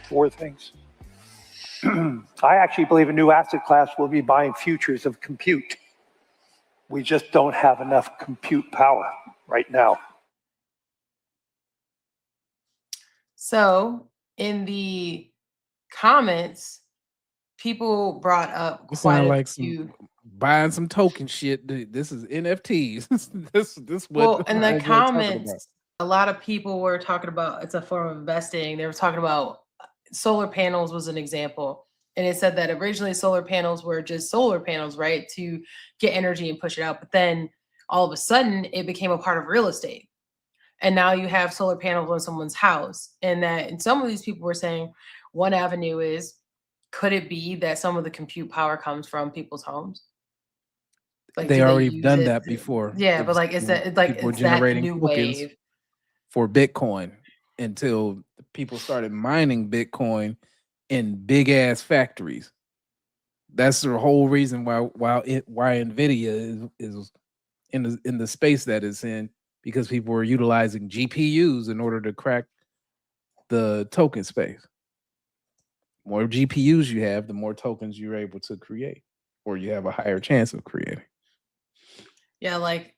Four things. I actually believe a new asset class will be buying futures of compute. We just don't have enough compute power right now. So in the comments, people brought up It quite sound a like few. buying some token shit. This is NFTs. this what Well, in the homeboy talking about. comments, a lot of people were talking about it's a form of investing. They were talking about solar panels was an example. And it said that originally solar panels were just solar panels, right? To get energy and push it out. But then all of a sudden it became a part of real estate. And now you have solar panels on someone's house. And some of these people were saying one avenue is, could it be that some of the compute power comes from people's homes? Like, They do they already use done it? that before. Yeah, It but was like, it's when that like people were it's that generating new tokens wave. for Bitcoin until people started mining Bitcoin in big ass factories. That's the whole reason why Nvidia is in the space that it's in, because people were utilizing GPUs in order to crack the token space. More GPUs you have, the more tokens you're able to create, or you have a higher chance of creating. Yeah, like,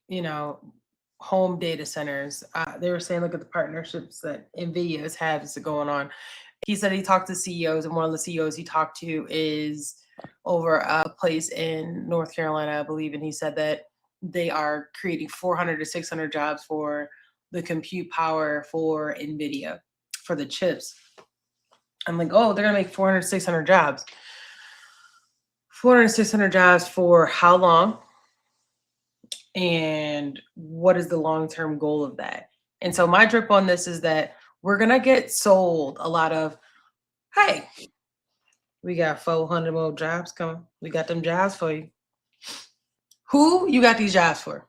home data centers. They were saying, look at the partnerships that NVIDIA has going on. He said he talked to CEOs, and one of the CEOs he talked to is over a place in North Carolina, I believe, and he said that they are creating 400 to 600 jobs for the compute power for NVIDIA, for the chips. I'm like, oh, they're going to make 400, 600 jobs. 400, 600 jobs for how long? And what is the long-term goal of that? And so my drip on this is that we're going to get sold a lot of, hey, we got 400 more jobs coming. We got them jobs for you. Who you got these jobs for?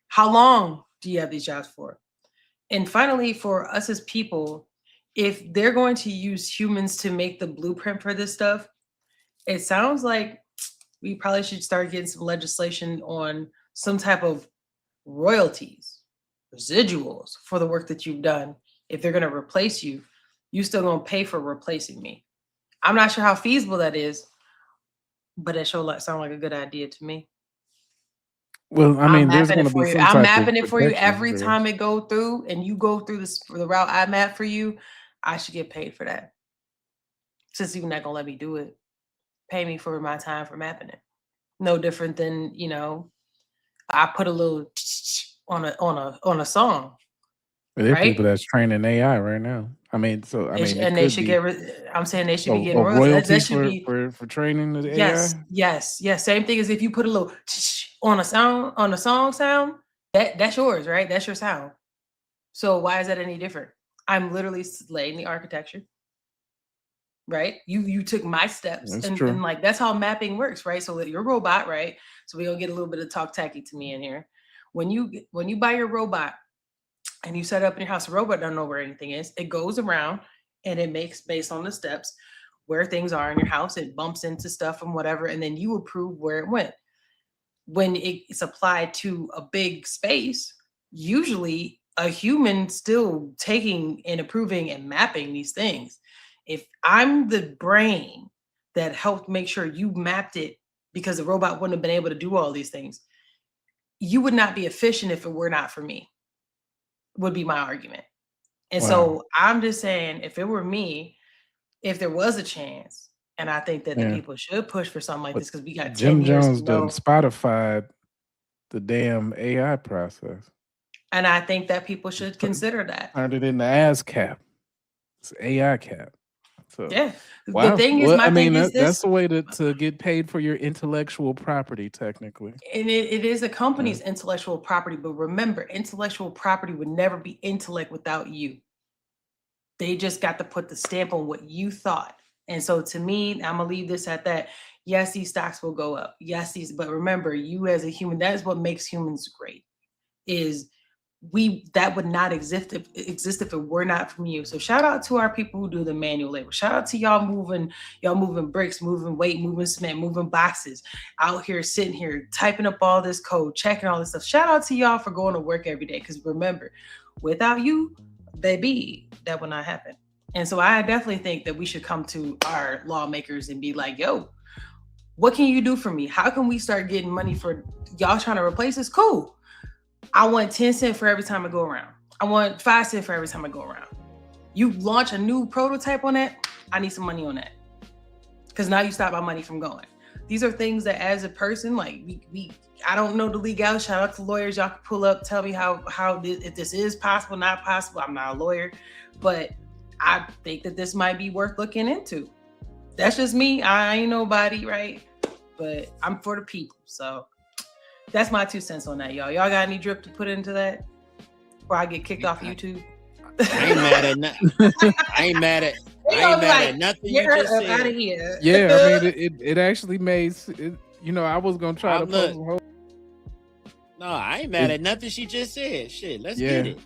How long do you have these jobs for? And finally, for us as people, if they're going to use humans to make the blueprint for this stuff, it sounds like we probably should start getting some legislation on some type of royalties, residuals for the work that you've done. If they're going to replace you, you still going to pay for replacing me. I'm not sure how feasible that is, but it sure sounds like a good idea to me. Well, I mean, there's going to be some type I'm mapping of it for you protection every there. time it go through, and you go through this for the route I map for you. I should get paid for that. Since you're not gonna let me do it, pay me for my time for mapping it. No different than I put a little on a song. There are right? people that's training AI right now. I mean, They should get. I'm saying they should be getting royalty that should be for training the yes, AI. yes. Same thing as if you put a little on a song sound. That's yours, right? That's your sound. So why is that any different? I'm literally laying the architecture. Right? You took my steps, and like that's how mapping works, right? So your robot, right? So we're gonna get a little bit of talk tacky to me in here. When you buy your robot and you set it up in your house, the robot doesn't know where anything is. It goes around and it makes based on the steps where things are in your house. It bumps into stuff and whatever, and then you approve where it went. When it's applied to a big space, usually a human still taking and approving and mapping these things. If I'm the brain that helped make sure you mapped it because the robot wouldn't have been able to do all these things, you would not be efficient if it were not for me, would be my argument. And so I'm just saying, if it were me, if there was a chance, and I think that the people should push for something like this because we got Jim 10 years Jones to know. done Spotified the damn AI process. And I think that people should consider that. Turned it into ASCAP. It's AI cap. So, yeah. Wow. The thing is, that's the way to get paid for your intellectual property, technically. And it is a company's intellectual property, but remember, intellectual property would never be intellect without you. They just got to put the stamp on what you thought. And so to me, I'm gonna leave this at that. Yes, these stocks will go up. Yes, but remember, you as a human, that is what makes humans great. Is that would not exist if it were not from you. So shout out to our people who do the manual labor. Shout out to y'all moving bricks, moving weight, moving cement, moving boxes, out here sitting here typing up all this code, checking all this stuff. Shout out to y'all for going to work every day. Because remember, without you, baby, that would not happen. And so I definitely think that we should come to our lawmakers and be like, yo, what can you do for me? How can we start getting money for y'all trying to replace us? Cool. I want 10 cents for every time I go around. I want 5 cents for every time I go around. You launch a new prototype on that, I need some money on that. Because now you stop my money from going. These are things that as a person, like I don't know the legality. Shout out to lawyers. Y'all can pull up, tell me if this is possible, not possible. I'm not a lawyer, but I think that this might be worth looking into. That's just me. I ain't nobody, right? But I'm for the people. So that's my 2 cents on that, y'all. Y'all got any drip to put into that? Or I get kicked off YouTube? I ain't mad at nothing. I ain't mad at nothing you just said. Out of here. Yeah, I mean, it actually made it, you know, I was gonna try to post some whole. No, I ain't mad at nothing she just said. Shit, let's get it.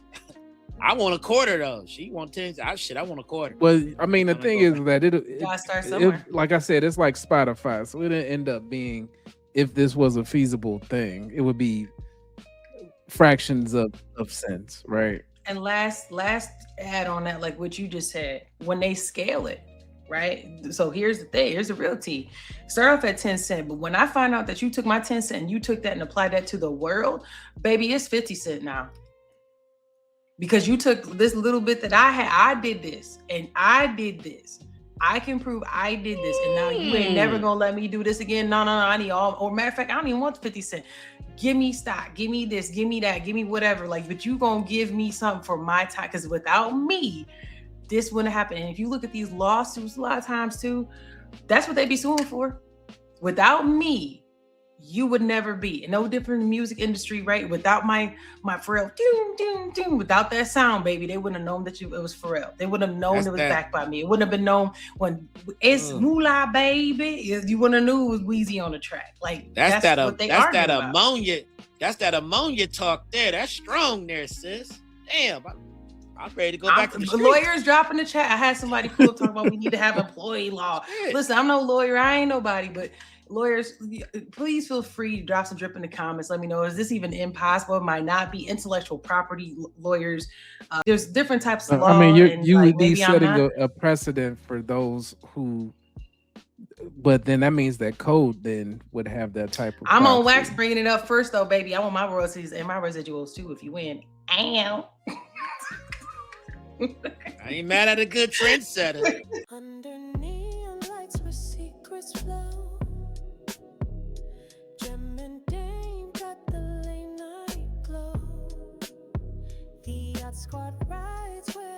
I want a quarter though. She want 10. I want a quarter. Well, I mean, the thing is that gotta start somewhere. like I said, it's like Spotify, so it didn't end up being, if this was a feasible thing, it would be fractions of cents, right? And last add on that, like what you just said, when they scale it, right? So here's the thing, here's the real tea. Start off at 10 cents, but when I find out that you took my 10 cents and you took that and applied that to the world, baby, it's 50 cents now. Because you took this little bit that I had, I did this, and I did this. I can prove I did this, and now you ain't never gonna let me do this again. No, I need all, or matter of fact, I don't even want the 50 cents. Give me stock, give me this, give me that, give me whatever. Like, but you gonna give me something for my time, because without me, this wouldn't happen. And if you look at these lawsuits a lot of times too, that's what they be suing for. Without me, you would never be. No different in the music industry, right? Without my Pharrell, doom, doom, doom, without that sound, baby, they wouldn't have known that it was Pharrell. They wouldn't have known it was backed by me. It wouldn't have been known when it's Moolah, baby. You wouldn't have knew it was Weezy on the track. Like that's what they are. That's that ammonia. That's that ammonia talk there. That's strong there, sis. Damn. I'm ready to go back to the streets. Lawyers dropping the chat. I had somebody pull up talking about we need to have employee law. Listen, I'm no lawyer. I ain't nobody, but lawyers, please feel free to drop some drip in the comments. Let me know, is this even impossible? It might not be. Intellectual property lawyers. There's different types of law. I mean, you would be setting a precedent for those who, but then that means that code then would have that type of. I'm on wax bringing it up first though, baby. I want my royalties and my residuals too if you win. Ow. I ain't mad at a good trendsetter. Under neon lights where secrets flow. Gem and Dame got the late night glow. The yacht squad rides where